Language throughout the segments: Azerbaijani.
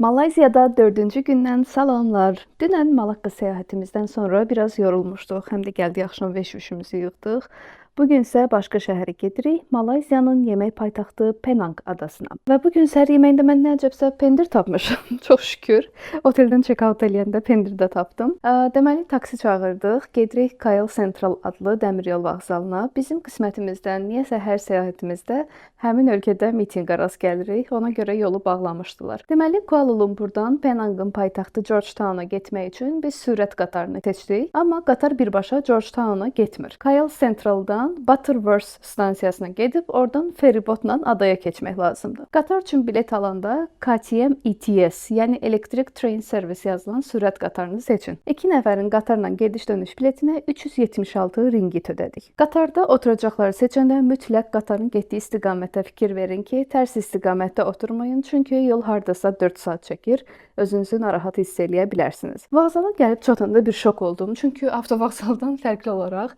Malayziyada 4-cü gündən salamlar. Dünən Malakka səyahətimizdən sonra biraz yorulmuşduq, həm də gəldik axşam veş-vüşümüzü yığdıq. Bu gün isə başqa şəhərə gedirik, Malayziyanın yemək paytaxtı Penang adasına. Və bu gün səhər yeməyində mən nə əcəbsə pendir tapmışam, çox şükür. Oteldən check-out eləyəndə pendir də tapdım. Deməli, taksi çağırdıq, gedirik Kyle Central adlı dəmiryol vağzalına. Bizim qismətimizdən niyəsə hər səyahətimizdə həmin ölkədə mitinqə rast gəlirik, ona görə yolu bağlamışdılar. Deməli, Kuala Lumpurdan Penangın paytaxtı Georgetowna getmək üçün biz sürət qatarını seçdik, amma qatar birbaşa Georgetowna getmir. Kyle Centraldan Butterworth stansiyasına gedib, oradan feribotla adaya keçmək lazımdır. Qatar üçün bilet alanda KTM ETS, yəni Electric Train Service yazılan sürət qatarını seçin. 2 nəfərin qatarla gediş-dönüş biletinə 376 ringgit ödədik. Qatarda oturacaqları seçəndə mütləq qatarın getdiyi istiqamətə fikir verin ki, tərs istiqamətdə oturmayın, çünki yol hardasa 4 saat çəkir. Özünüzü narahat hiss eləyə bilərsiniz. Vağzala gəlib çatanda bir şok oldum, çünki avtovağzaldan fərqli olaraq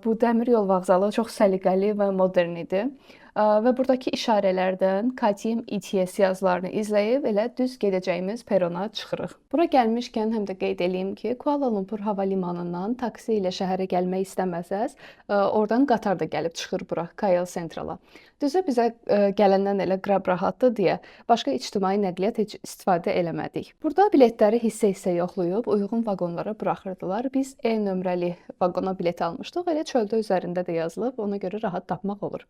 bu dəmir yol vağzalı çox səliqəli və modern idi. Və buradakı işarələrdən KTM ETS yazılarını izləyib elə düz gedəcəyimiz perona çıxırıq. Bura gəlmişkən həm də qeyd edeyim ki, Kuala Lumpur hava limanından taksi ilə şəhərə gəlmək istəməsəz, oradan qatar da gəlib çıxır bura, Kyle Centrala. Düzü bizə gələndən elə qrab rahatdır deyə başqa ictimai nəqliyyat heç istifadə eləmədik. Burada biletləri hissə-hissə yoxlayıb uyğun vaqonlara buraxırdılar. Biz E nömrəli vaqona bilet almışdıq. Elə çöldə üzərində də yazılıb, ona görə rahat tapmaq olur.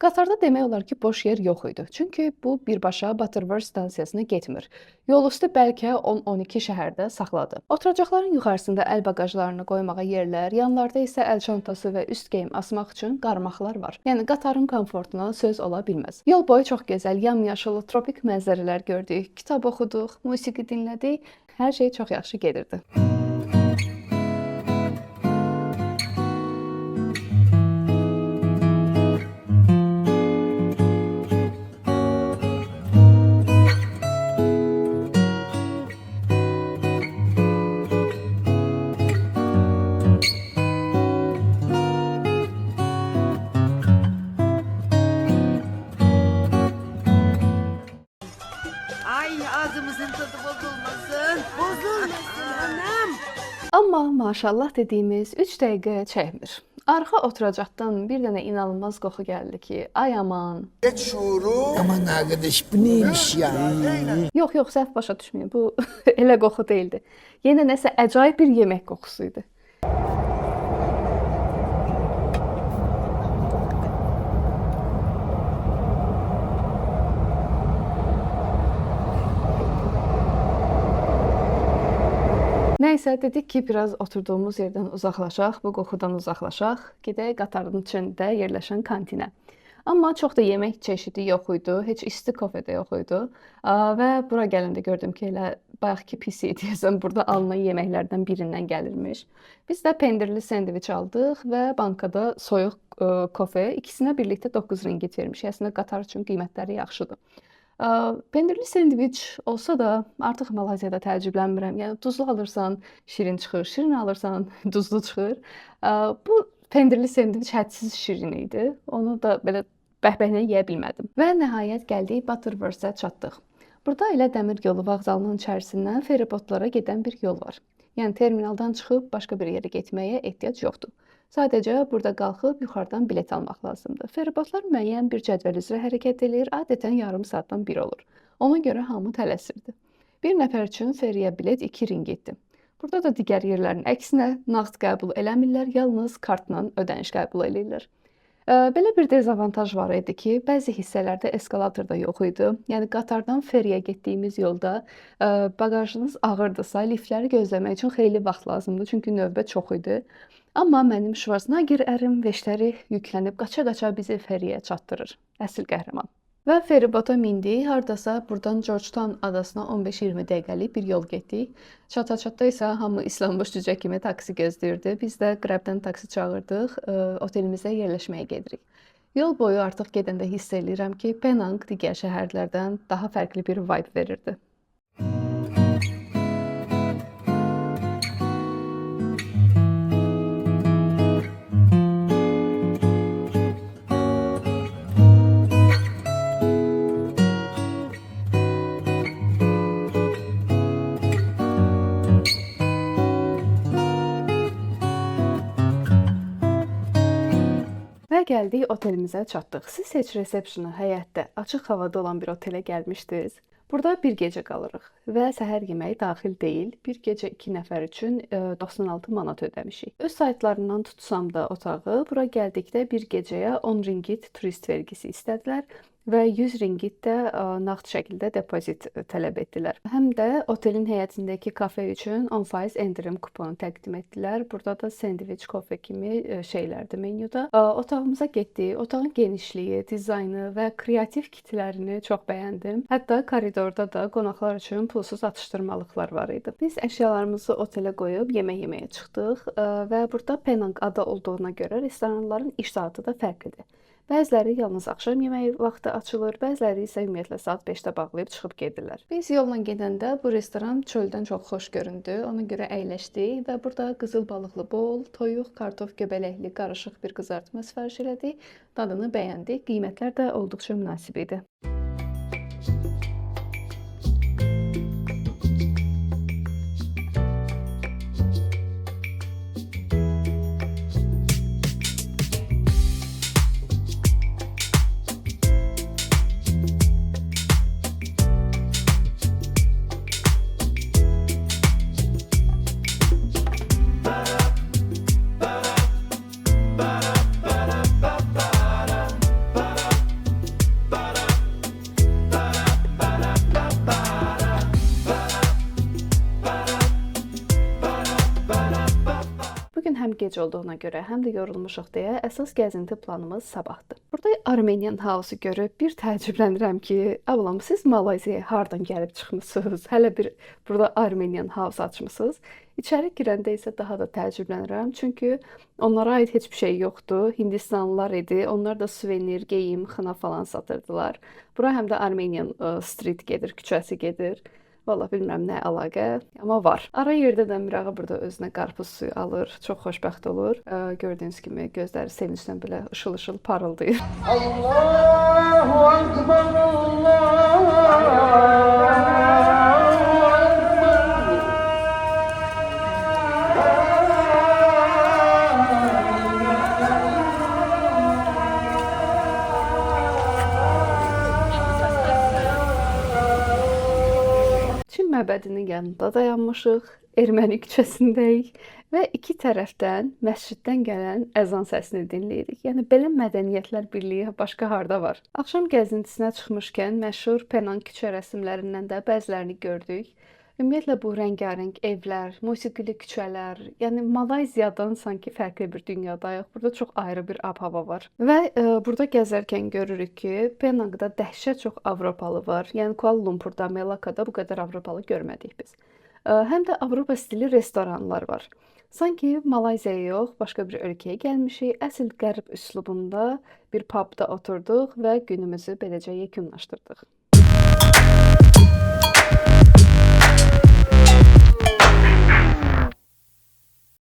Qatarda demək olar ki, boş yer yox idi. Çünki bu birbaşa Butterworth stansiyasına getmir. Yol üstü bəlkə 10-12 şəhərdə saxladı. Oturacaqların yuxarısında əl baqajlarını qoymağa yerlər, yanlarda isə əl çantası və üst geyim asmaq üçün qarmaqlar var. Yəni qatarın komfortuna söz ola bilməz. Yol boyu çox gözəl, yamyaşıl, tropik mənzərələr gördük, kitab oxuduq, musiqi dinlədik. Hər şey çox yaxşı gedirdi. Ay ağzımızın tadı bozulmasın. Bozulmasın anam. Amma maşallah dediyimiz 3 dəqiqə çəkmir. Arxa oturacaqdan bir dənə inanılmaz qoxu gəldi ki, ay aman. Geç şuuru. Aman arkadaş bu neymiş ya? Yox, səhv başa düşməyin. Bu elə qoxu değildi. Yenə nəsə acayip bir yemək qoxusu idi. Nəysə, dedik ki, biraz oturduğumuz yerdən uzaqlaşaq, bu qoxudan uzaqlaşaq, gedək qatarın içində yerləşən kantinə. Amma çox da yemək çeşidi yox idi, heç isti kofe də yox idi. Və bura gələndə gördüm ki, elə bayaqki pis deyəsən burada alınan yeməklərdən birindən gəlirmiş. Biz də pendirli sendviç aldıq və bankada soyuq kofe, ikisinə birlikdə 9 ringgit vermiş. Əslində qatar üçün qiymətləri yaxşıdır. Pendirli sendviç olsa da artıq Malayziyada təəccüblənmirəm. Yəni duzlu alırsan, şirin çıxır, şirin alırsan, duzlu çıxır. Bu pendirli sendviç hədsiz şirin idi. Onu da belə bəhbəhlə yeyə bilmədim. Və nəhayət gəldik Butterworth-ə çatdıq. Burada elə dəmir yolu vağzalının içərisindən feribotlara gedən bir yol var. Yəni terminaldan çıxıb başqa bir yerə getməyə ehtiyac yoxdur. Sadəcə burada qalxıb yuxarıdan bilet almaq lazımdır. Feribotlar müəyyən bir cədvəl üzrə hərəkət edir, adətən yarım saatdan bir olur. Ona görə hamı tələsirdi. Bir nəfər üçün feriyə bilet 2 ringgitdir. Burada da digər yerlərin əksinə nağd qəbul eləmirlər, yalnız kartla ödəniş qəbul edirlər. Belə bir dezavantaj var idi ki, bəzi hissələrdə eskalator da yox idi. Yəni qatardan feriyə getdiyimiz yolda baqajınız ağırdısa, liftləri gözləmək üçün xeyli vaxt lazımdır, çünki növbə çox idi. Amma mənim Schwarzenegger ərim veşləri yüklənib qaça-qaça bizi feriyə çatdırır. Əsl qəhrəman. Və feribota mindik. Hardasa buradan Georgetown adasına 15-20 dəqiqəlik bir yol getdik. Çata-çatda isə hamı islanmış cücə kimi taksi gözləyirdi. Biz də Grabdən taksi çağırdıq, otelimizə yerləşməyə gedirik. Yol boyu artıq gedəndə hiss edirəm ki, Penang digər şəhərlərdən daha fərqli bir vibe verirdi. Və gəldik otelimizə çatdıq. Siz heç resepsiona, həyətdə, açıq havada olan bir otelə gəlmişdiniz? Burada bir gecə qalırıq və səhər yeməyi daxil deyil. Bir gecə 2 nəfər üçün 96 manat ödəmişik. Öz saytlarından tutsam da otağı, bura gəldikdə bir gecəyə 10 ringgit turist vergisi istədilər və 100 ringgit də nağd şəkildə depozit tələb etdilər. Həm də otelin həyətindəki kafe üçün 10% endirim kuponu təqdim etdilər. Burada da sendviç, kofe kimi şeylərdir menyuda. Otağımıza getdik. Otağın genişliyi, dizaynı və kreativ kitlərini çox bəyəndim. Hətta koridorda da qonaqlar üçün pulsuz atışdırmalıqlar var idi. Biz əşyalarımızı otelə qoyub yemək yeməyə çıxdıq və burada Penang ada olduğuna görə restoranların iş saatı da fərqlidir. Bəziləri yalnız axşam yeməyi vaxtı açılır, bəziləri isə ümumiyyətlə saat 5-də bağlayıb çıxıb gedirlər. Biz yolla gedəndə bu restoran çöldən çox xoş göründü. Ona görə əyləşdik və burada qızıl balıqlı bol, toyuq, kartof göbələkli qarışıq bir qızartma sifariş elədik. Dadını bəyəndik. Qiymətlər də olduqca münasib idi. Bugün həm gec olduğuna görə, həm də yorulmuşuq deyə əsas gəzinti planımız sabahdır. Burada Armenian House-u görüb bir təəccüblənirəm ki, ablam siz Malayziyaya hardan gəlib çıxmısınız? Hələ bir burada Armenian House açmısınız? İçəri girəndə isə daha da təəccüblənirəm, çünki onlara aid heç bir şey yoxdur. Hindistanlılar idi. Onlar da suvenir, geyim, xına falan satırdılar. Bura həm də Armenian Street gedir, küçəsi gedir. Vallahi bilmirəm nə əlaqə, amma var. Ara yerdə də Mirağa burada özünə qarpız suyu alır, çox xoşbəxt olur. Gördüyünüz kimi gözləri sevincdən belə ışıl-ışıl parıldayır. Allahu Ekber, Çin məbədinin yanında dayanmışıq, Erməni küçəsindəyik və iki tərəfdən məsciddən gələn əzan səsini dinləyirik. Yəni belə mədəniyyətlər birliyi başqa harda var? Axşam gəzintisinə çıxmışkən məşhur Penang küçə rəsmlərindən də bəzilərini gördük. Ümumiyyətlə bu rəngarəng evlər, musiqili küçələr, yəni Malayziyadan sanki fərqli bir dünyadayıq. Burada çox ayrı bir ab-hava var. Və burada gəzərkən görürük ki, Penangda dəhşət çox Avropalı var. Yəni Kuala Lumpurda, Melakada bu qədər Avropalı görmədik biz. Həm də Avropa stili restoranlar var. Sanki Malayziyaya yox, başqa bir ölkəyə gəlmişik. Əsl qərb üslubunda bir pubda oturduq və günümüzü beləcə yekunlaşdırdıq.